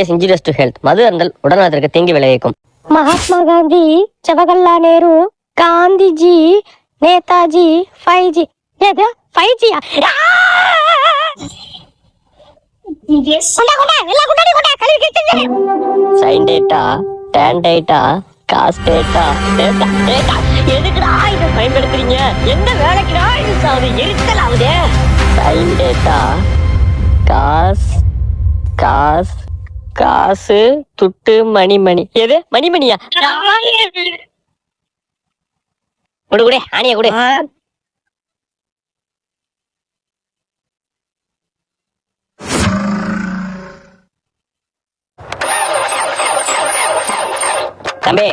Is injurious to health. மது அருந்தல் உடல்நலத்திற்கு தீங்கு விளைவிக்கும். மகாத்மா காந்தி, ஜவஹர்லால் நேரு, காந்திஜி, நேதாஜி, 5G. எது 5G? Sine data, tan data, cos data. எதுக்குடா இதை பயன்படுத்துறீங்க? எந்த வேலைக்குடா யூஸ் ஆகுது? எரிச்சல் ஆகுதே. சைன் டேட்டா, காஸ் காஸ் காசு, துட்டு, மணிமணி. எது மணிமணியா? கொடு கொடு, ஆணியா கொடு. தம்பி,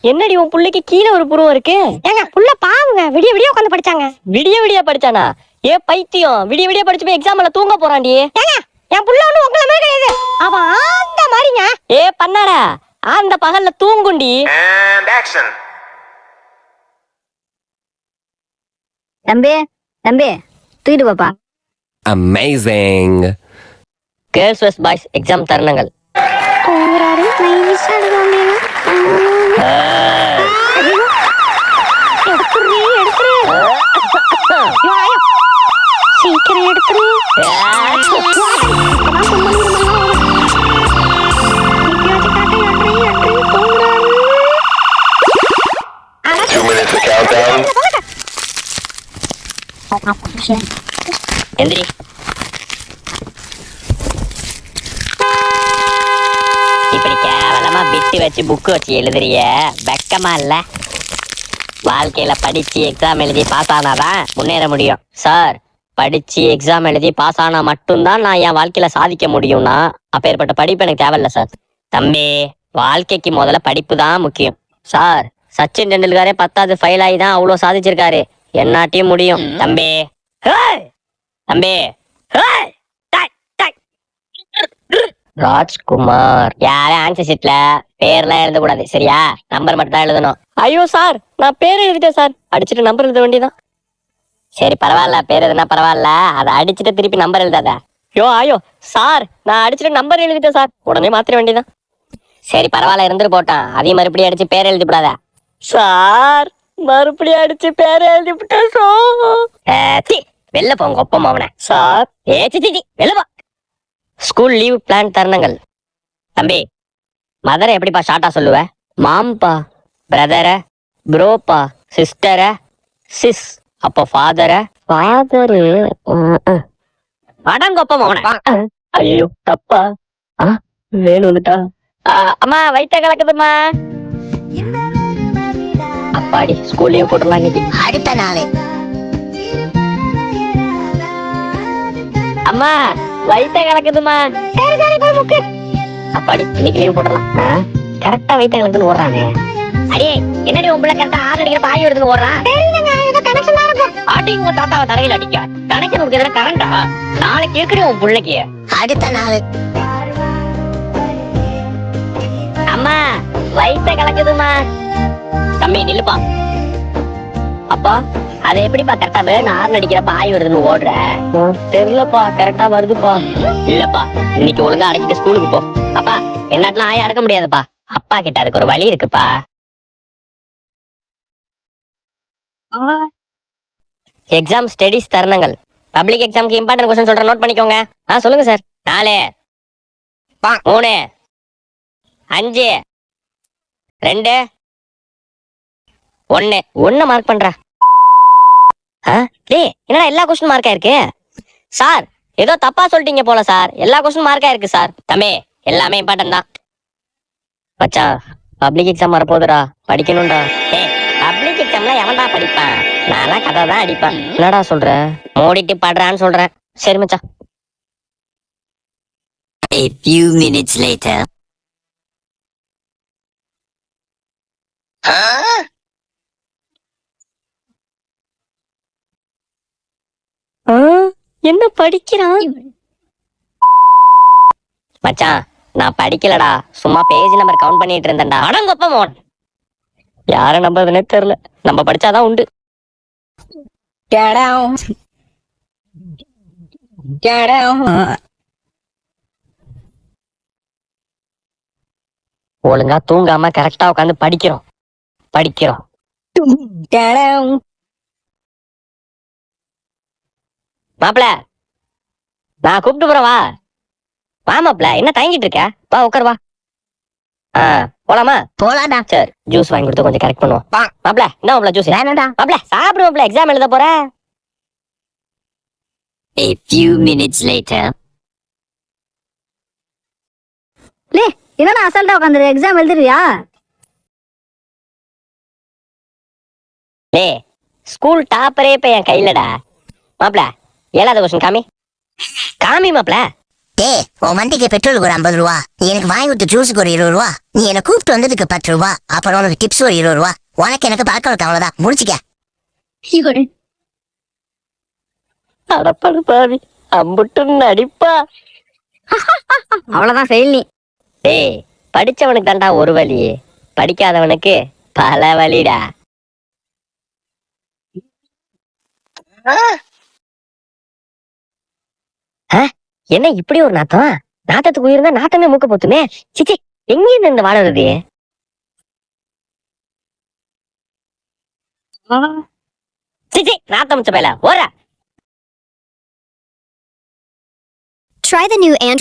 என்னடி உன் புள்ளைக்கு கீழே ஒரு புருவம் இருக்கு? ஏங்க புள்ள பாவுங்க, விடிய விடிய உட்காந்து படிச்சாங்க. விடிய விடிய படிச்சானா? ஏ பைத்தியம், விடிய விடிய படிச்சு போய் எக்ஸாம்ல தூங்க போறான்டி. ஏங்க என் புள்ள ஒண்ணு உங்கள மாதிரி கிடையாது, அவன் அந்த மாதிரிங்க. ஏ பண்ணாடா, அந்த பகல்ல தூங்குண்டி. தம்பி தம்பி தூக்கிட்டு பாப்பா. Amazing. கேர்ள்ஸ் வெஸ் பாய்ஸ் எக்ஸாம் தருணங்கள். தூங்குறாரு, நைஸா அழுவாங்க. சீக்கிரம் எடுத்துரு. எந்திரி. இப்படி கேவலமா பிட்டு வச்சு புக்கு வச்சு எழுதுறிய, வெக்கமா இல்ல? வாழ்க்கையில படிச்சு எக்ஸாம் எழுதி பாஸ் ஆனாதான் முன்னேற முடியும். சார், படிச்சு எக்ஸாம் எழுதி பாஸ் ஆனா மட்டும்தான் நான் என் வாழ்க்கையில சாதிக்க முடியும்னா அப்பேற்பட்ட படிப்பு எனக்கு தேவையில்ல சார். தம்பி, வாழ்க்கைக்கு முதல்ல படிப்பு தான் முக்கியம். சார், சச்சின் டெண்டுல்கரே 10வது ஃபெயில் ஆகி தான் அவ்வளவு சாதிச்சிருக்காரு. என்னாட்டையும் முடியும். தம்பி தம்பி, ராஜ்குமார். யாரும் ஆன்சர் ஷீட்ல பேர்லாம் எழுத கூடாது, சரியா? நம்பர் மட்டும் தான் எழுதணும். ஐயோ சார், நான் பேர் எழுதிட்டேன் சார். அடிச்சுட்டு நம்பர் எழுத வேண்டியதான். சரி பரவாயில்ல, பேர் எதுனா பரவாயில்ல, அதை அடிச்சுட்டு திருப்பி நம்பர் எழுதாத. ஐயோ சார், நான் அடிச்சுட்டு நம்பர் எழுதிட்டேன் சார். உடனே மாத்திர வேண்டியதான். சரி பரவாயில்ல, இருந்துட்டு போட்டான். அதையும் மறுபடியும் அடிச்சு பேர் எழுதி விடாத. சார், மறுபடியும் அடிச்சு பேர் எழுதி விட்டேன். வெளில போங்க ஒப்பம் அவனை. சார், வெளில போ. ஸ்கூல் லீவ் பிளான் தருணங்கள். தம்பி, மதரை எப்படிப்பா ஷார்ட்டா சொல்லுவ? மாம்பா, பிரதர, ப்ரோப்பா, சிஸ்டர, சிஸ். அப்போ ஃபாதர, ஃபாதரு. அடங்கொப்பம் அவனை. ஐயோ தப்பா, வேணும் வந்துட்டா. அம்மா வயிற்ற கலக்குதுமா. அப்பாடி, ஸ்கூல் லீவ் போட்டுடலாம் இன்னைக்கு. அடுத்த நாளே அம்மா வயிற்ற கலக்குதுமா. அப்பாடி, இன்னைக்கு லீவ் போட்டுடலாம். கரெக்டா வயிற்ற கலக்குதுன்னு ஓடுறானே. அடே, என்னடி உங்களை கரெக்டா ஆறு அடிக்கிற பாய் எடுத்துன்னு ஓடுறான்? அடிங்க தாத்தாவை தரையில் அடிக்க. கணக்கு எதிர கரண்டா நாளைக்கு இருக்கிற உன் பிள்ளைக்கு. அடுத்த நாள் அம்மா வயிற்ற கலக்குதுமா. தம்பி நில்லுப்பா. அப்பா, அது எப்படிப்பா கரெக்டா வேணும் ஆறு அடிக்கிற பாய் வருதுன்னு ஓடுற? தெரியலப்பா, கரெக்டா வருதுப்பா. இல்லப்பா, இன்னைக்கு ஒழுங்கா அடைச்சிட்டு ஸ்கூலுக்கு போ. அப்பா, என்னாட்லாம் ஆய அடக்க முடியாதுப்பா. அப்பா கிட்ட அதுக்கு ஒரு வழி இருக்குப்பா. எக்ஸாம் ஸ்டடிஸ் தருணங்கள். பப்ளிக் எக்ஸாம்க்கு இம்பார்ட்டன்ட் क्वेश्चन சொல்றேன், நோட் பண்ணிக்கோங்க. சொல்லுங்க சார். 4 3 5 2 1 மார்க் பண்றா. டேய், என்னடா எல்லா क्वेश्चन மார்க் ஆயிருக்கு? சார், ஏதோ தப்பா சொல்லிட்டீங்க போல சார். எல்லா क्वेश्चन மார்க் ஆயிருக்கு சார். தம்பி, எல்லாமே இம்பார்ட்டன்ட் தான். மச்சான், பப்ளிக் எக்ஸாம் வர போதுடா, படிக்கணும்டா. டேய், பப்ளிக் எக்ஸாம்ல எவன்டா படிப்பான்? நான்லாம் கதை தான் அடிப்பேன். என்னடா சொல்ற? மூடிட்டு படுறான்னு சொல்றேன். சரி மச்சான். A few minutes later. என்ன படிக்கிறான் மச்சான்? நான் படிக்கலடா, சும்மா பேஜ் நம்பர் கவுண்ட் பண்ணிட்டு இருந்தேன்டா. அடங்கொப்ப மோன். யார நம்புறதுன்னே தெரியல. நம்ம படிச்சாதான் உண்டு. ஒழுங்கா தூங்காம கரெக்டா உட்காந்து படிக்கிறோம். மாப்பிள, நான் கூப்பிட்டு போறேன், வா வா மாப்பிள. என்ன தயங்கிட்டு இருக்க? வா உட்கார், வா. போலாமா? போலாடா. சரி, ஜூஸ் வாங்கி கொடுத்து கொஞ்சம் கரெக்ட் பண்ணுவோம். மாப்பிள, என்ன மாப்பிள ஜூஸ்? வேணாடா. மாப்பிள சாப்பிடு மாப்பிள, எக்ஸாம் எழுத போற. A few minutes later. லே, என்னடா அசால்ட்டா உட்காந்துரு, எக்ஸாம் எழுதுறியா? டேய், ஸ்கூல் டாப்பரே இப்ப என் கையிலடா. மாப்பிள, 7வது கொஸ்டின் காமி மாப்பிள. டேய், உன் வண்டிக்கு பெட்ரோலுக்கு ஒரு 50 ரூபா, நீ எனக்கு வாங்கி கொடுத்த ஜூஸுக்கு ஒரு 20 ரூபா, நீ என்ன கூப்பிட்டு வந்ததுக்கு 10 ரூபா, அப்புறம் உனக்கு டிப்ஸ் ஒரு 20 ரூபா, உனக்கு எனக்கு பழக்கம் இருக்கு, அவ்வளவுதான், முடிச்சுக்க. அடப்படு பாவி, அம்புட்டு நடிப்பா. அவ்வளவுதான் ஃபெயில் நீ. டேய், படிச்சவனுக்கு தான்டா ஒரு வழி, படிக்காதவனுக்கு பல வழிடா. என்ன இப்படி ஒரு நாத்தம்? நாத்தத்துக்கு உயிர்ந்தா நாத்தமே மூக்க போத்துமே. சிச்சி, எங்க இருந்து இந்த வாழை வருது? சிச்சி, நாத்தம் மிச்ச பேல ஓர. Try the new Android